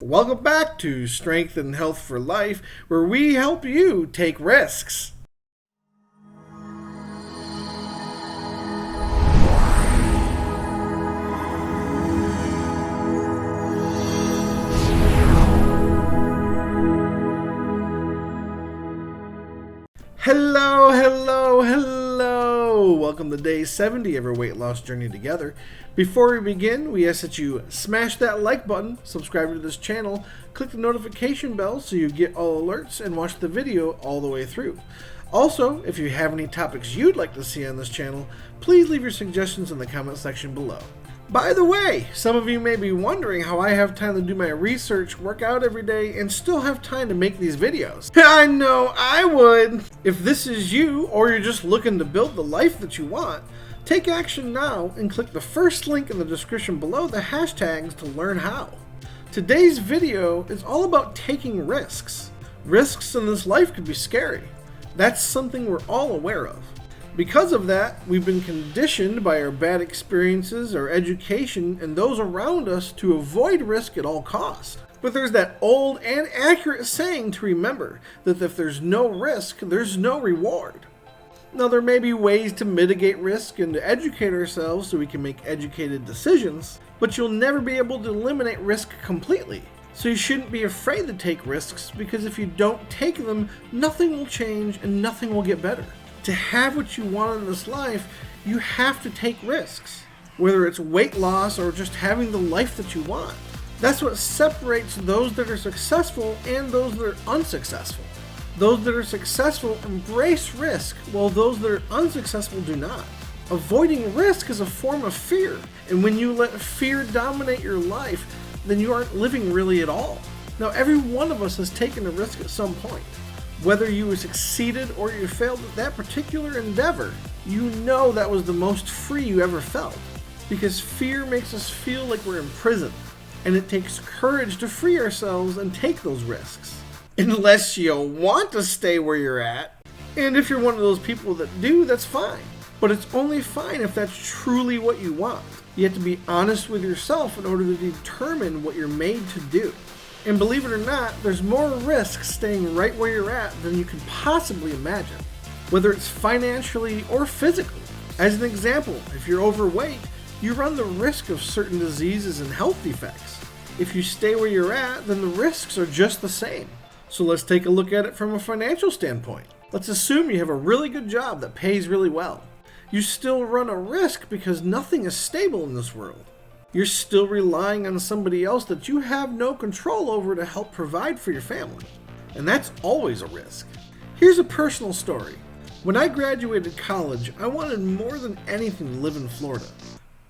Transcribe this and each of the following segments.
Welcome back to Strength and Health for Life, where we help you take risks. Hello. Welcome to day 70 of our weight loss journey together. Before we begin, we ask that you smash that like button, subscribe to this channel, click the notification bell so you get all alerts, and watch the video all the way through. Also, if you have any topics you'd like to see on this channel, please leave your suggestions in the comment section below. By the way, some of you may be wondering how I have time to do my research, work out every day, and still have time to make these videos. I know I would! If this is you, or you're just looking to build the life that you want, take action now and click the first link in the description below the hashtags to learn how. Today's video is all about taking risks. Risks in this life could be scary. That's something we're all aware of. Because of that, we've been conditioned by our bad experiences, our education, and those around us to avoid risk at all costs. But there's that old and accurate saying to remember, that if there's no risk, there's no reward. Now, there may be ways to mitigate risk and to educate ourselves so we can make educated decisions, but you'll never be able to eliminate risk completely. So you shouldn't be afraid to take risks, because if you don't take them, nothing will change and nothing will get better. To have what you want in this life, you have to take risks. Whether it's weight loss or just having the life that you want. That's what separates those that are successful and those that are unsuccessful. Those that are successful embrace risk, while those that are unsuccessful do not. Avoiding risk is a form of fear, and when you let fear dominate your life, then you aren't living really at all. Now, every one of us has taken a risk at some point. Whether you succeeded or you failed at that particular endeavor, you know that was the most free you ever felt. Because fear makes us feel like we're imprisoned, and it takes courage to free ourselves and take those risks. Unless you want to stay where you're at. And if you're one of those people that do, that's fine. But it's only fine if that's truly what you want. You have to be honest with yourself in order to determine what you're made to do. And believe it or not, there's more risk staying right where you're at than you can possibly imagine, whether it's financially or physically. As an example, if you're overweight, you run the risk of certain diseases and health defects. If you stay where you're at, then the risks are just the same. So let's take a look at it from a financial standpoint. Let's assume you have a really good job that pays really well. You still run a risk because nothing is stable in this world. You're still relying on somebody else that you have no control over to help provide for your family. And that's always a risk. Here's a personal story. When I graduated college, I wanted more than anything to live in Florida.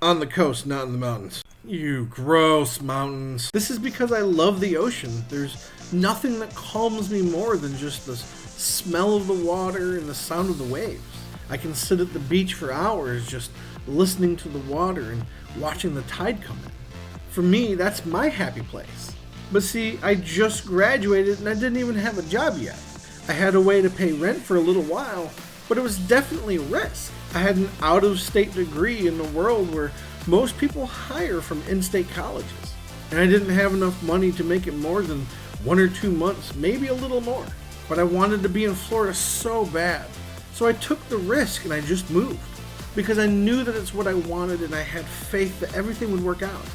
On the coast, not in the mountains. You gross mountains. This is because I love the ocean. There's nothing that calms me more than just the smell of the water and the sound of the waves. I can sit at the beach for hours just listening to the water and watching the tide come in. For me, that's my happy place. But see, I just graduated and I didn't even have a job yet. I had a way to pay rent for a little while, but it was definitely a risk. I had an out-of-state degree in a world where most people hire from in-state colleges. And I didn't have enough money to make it more than 1 or 2 months, maybe a little more. But I wanted to be in Florida so bad. So I took the risk and I just moved. Because I knew that it's what I wanted and I had faith that everything would work out.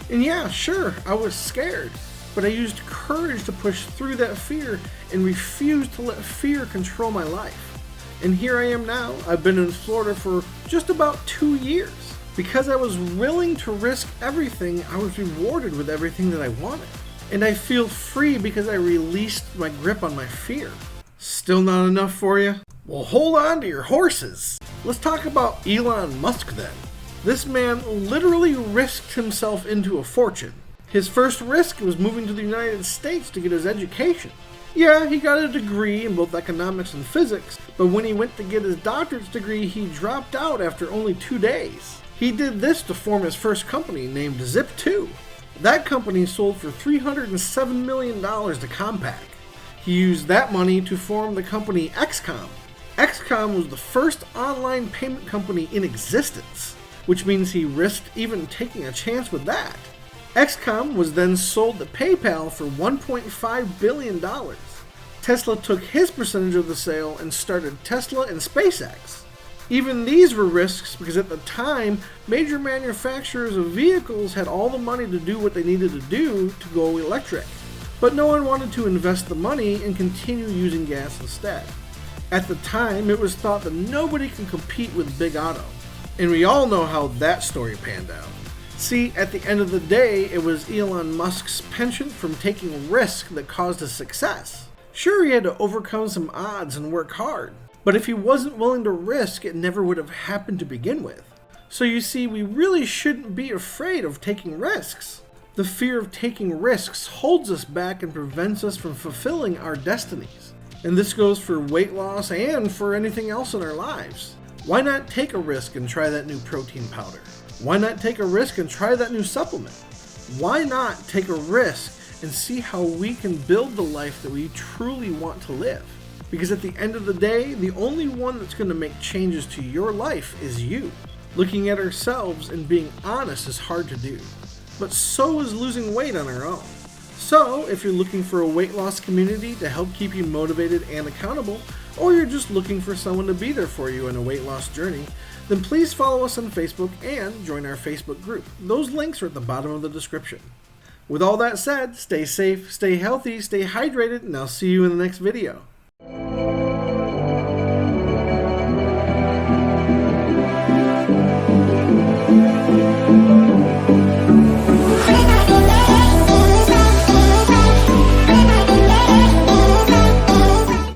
And yeah, sure, I was scared, but I used courage to push through that fear and refused to let fear control my life. And here I am now. I've been in Florida for just about 2 years. Because I was willing to risk everything, I was rewarded with everything that I wanted. And I feel free because I released my grip on my fear. Still not enough for you? Well, hold on to your horses. Let's talk about Elon Musk then. This man literally risked himself into a fortune. His first risk was moving to the United States to get his education. Yeah, he got a degree in both economics and physics, but when he went to get his doctorate's degree, he dropped out after only 2 days. He did this to form his first company named Zip2. That company sold for $307 million to Compaq. He used that money to form the company XCOM. XCOM was the first online payment company in existence, which means he risked even taking a chance with that. XCOM was then sold to PayPal for $1.5 billion. Tesla took his percentage of the sale and started Tesla and SpaceX. Even these were risks because at the time, major manufacturers of vehicles had all the money to do what they needed to do to go electric. But no one wanted to invest the money and continue using gas instead. At the time, it was thought that nobody could compete with Big Auto. And we all know how that story panned out. See, at the end of the day, it was Elon Musk's penchant from taking risk that caused his success. Sure, he had to overcome some odds and work hard. But if he wasn't willing to risk, it never would have happened to begin with. So you see, we really shouldn't be afraid of taking risks. The fear of taking risks holds us back and prevents us from fulfilling our destinies. And this goes for weight loss and for anything else in our lives. Why not take a risk and try that new protein powder? Why not take a risk and try that new supplement? Why not take a risk and see how we can build the life that we truly want to live? Because at the end of the day, the only one that's going to make changes to your life is you. Looking at ourselves and being honest is hard to do, but so is losing weight on our own. So, if you're looking for a weight loss community to help keep you motivated and accountable, or you're just looking for someone to be there for you in a weight loss journey, then please follow us on Facebook and join our Facebook group. Those links are at the bottom of the description. With all that said, stay safe, stay healthy, stay hydrated, and I'll see you in the next video.